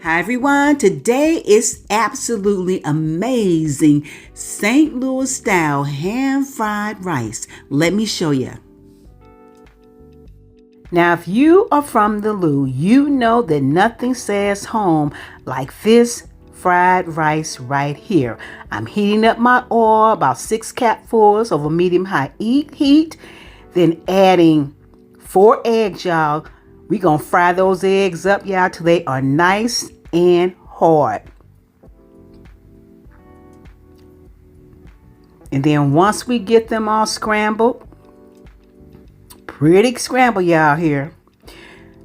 Hi everyone, today is absolutely amazing St. Louis style ham fried rice. Let me show you. Now if you are from the Lou, you know that nothing says home like this fried rice right here. I'm heating up my oil, about 6 cupfuls over medium-high heat, then adding 4 eggs, y'all. We gonna fry those eggs up, y'all, till they are nice and hard. And then once we get them all scrambled, pretty scrambled, y'all, here,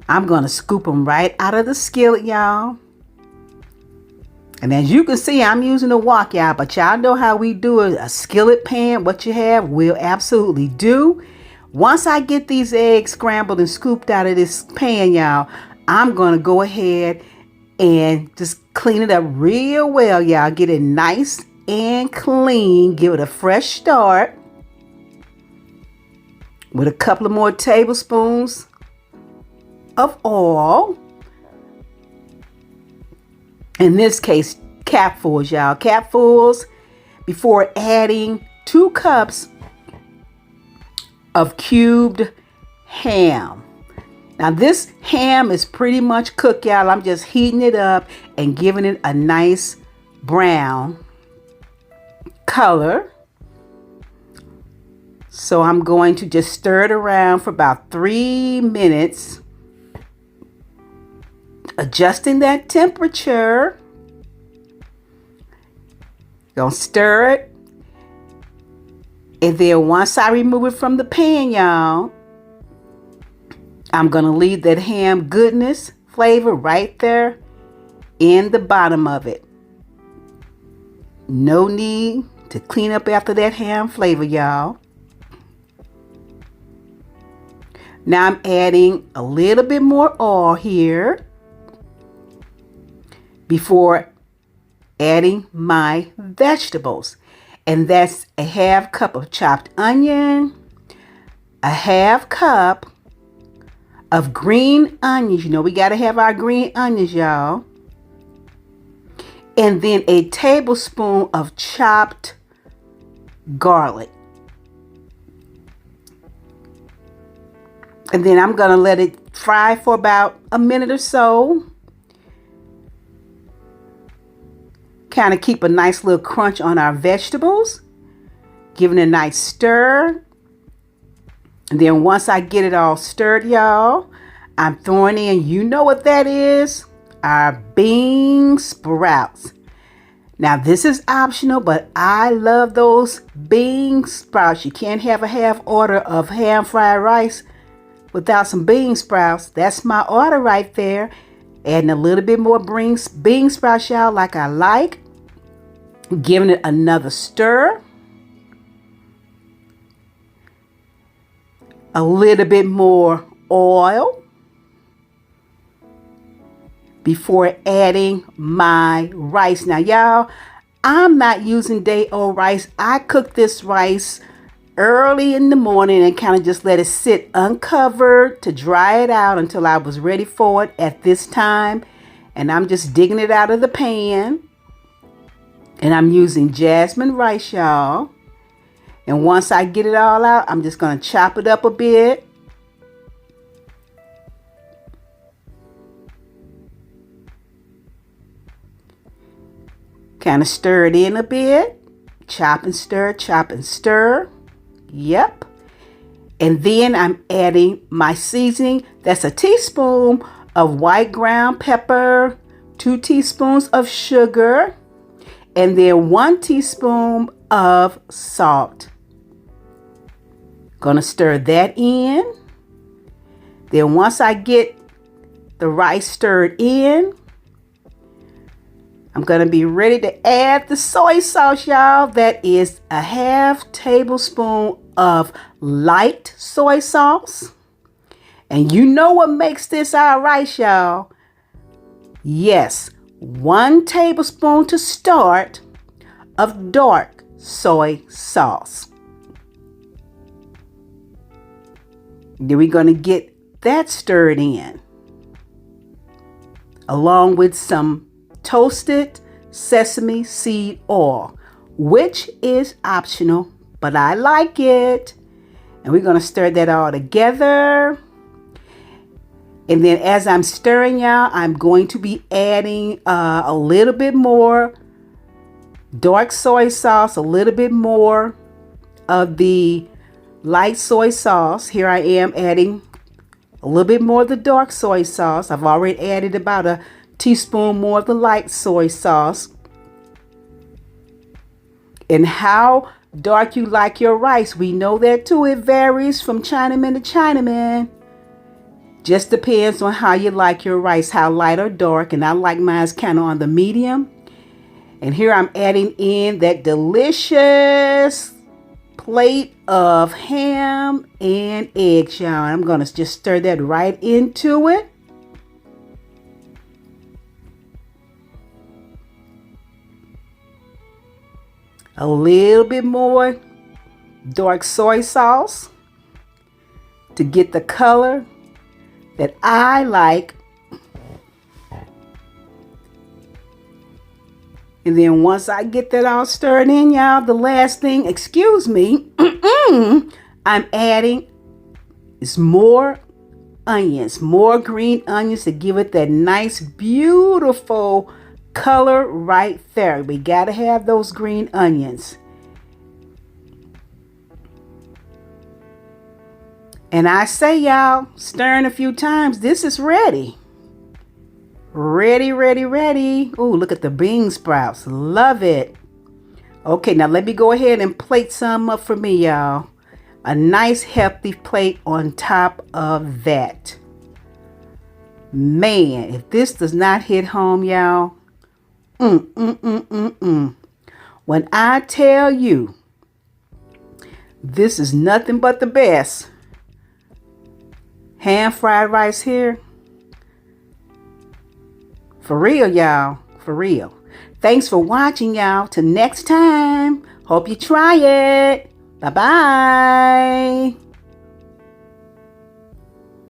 I'm gonna scoop them right out of the skillet, y'all. And as you can see, I'm using a wok, y'all, but y'all know how we do it. A skillet pan, what you have, we'll absolutely do. Once I get these eggs scrambled and scooped out of this pan, y'all, I'm gonna go ahead and just clean it up real well, y'all. Get it nice and clean. Give it a fresh start with a couple of more tablespoons of oil. In this case, cupfuls, y'all. Cupfuls, before adding 2 cups of cubed ham. Now this ham is pretty much cooked, y'all. I'm just heating it up and giving it a nice brown color. So I'm going to just stir it around for about 3 minutes, adjusting that temperature. Gonna stir it. And then once I remove it from the pan, y'all, I'm going to leave that ham goodness flavor right there in the bottom of it. No need to clean up after that ham flavor, y'all. Now I'm adding a little bit more oil here before adding my vegetables. And that's a half cup of chopped onion, a half cup of green onions. You know, we got to have our green onions, y'all. And then a tablespoon of chopped garlic. And then I'm going to let it fry for about a minute or so. Kind of keep a nice little crunch on our vegetables. Giving it a nice stir. And then once I get it all stirred, y'all, I'm throwing in, you know what that is? Our bean sprouts. Now this is optional, but I love those bean sprouts. You can't have a half order of ham fried rice without some bean sprouts. That's my order right there. Adding a little bit more bean sprouts, y'all, like I like. Giving it another stir. A little bit more oil before adding my rice. Now, y'all, I'm not using day-old rice. I cook this rice early in the morning and kind of just let it sit uncovered to dry it out until I was ready for it at this time. And I'm just digging it out of the pan. And I'm using jasmine rice, y'all. And once I get it all out, I'm just going to chop it up a bit. Kind of stir it in a bit. Chop and stir, chop and stir. Yep. And then I'm adding my seasoning. That's a teaspoon of white ground pepper, 2 teaspoons of sugar, and then 1 teaspoon of salt. Gonna stir that in. Then once I get the rice stirred in, I'm gonna be ready to add the soy sauce, y'all. That is a half tablespoon of light soy sauce. And you know what makes this our rice, y'all? Yes, 1 tablespoon to start of dark soy sauce. Then we're going to get that stirred in. along with some toasted sesame seed oil, which is optional, but I like it. And we're going to stir that all together. And then as I'm stirring, y'all, I'm going to be adding a little bit more dark soy sauce, a little bit more of the light soy sauce. Here I am adding a little bit more of the dark soy sauce. I've already added about a teaspoon more of the light soy sauce. And how dark you like your rice, we know that too. It varies from Chinaman to Chinaman. Just depends on how you like your rice, how light or dark. And I like mine kind of on the medium. And here I'm adding in that delicious plate of ham and eggs, y'all. I'm going to just stir that right into it. A little bit more dark soy sauce to get the color that I like. And then once I get that all stirred in, y'all, the last thing, excuse me, I'm adding is more onions, more green onions to give it that nice, beautiful color right there. We got to have those green onions. And I say, y'all, stirring a few times, this is ready. Ready, ready, ready. Oh, look at the bean sprouts. Love it. Okay, now let me go ahead and plate some up for me, y'all. A nice healthy plate on top of that. Man, if this does not hit home, y'all. When I tell you, this is nothing but the best. Hand fried rice here. For real, y'all. For real. Thanks for watching, y'all. Till next time. Hope you try it. Bye-bye.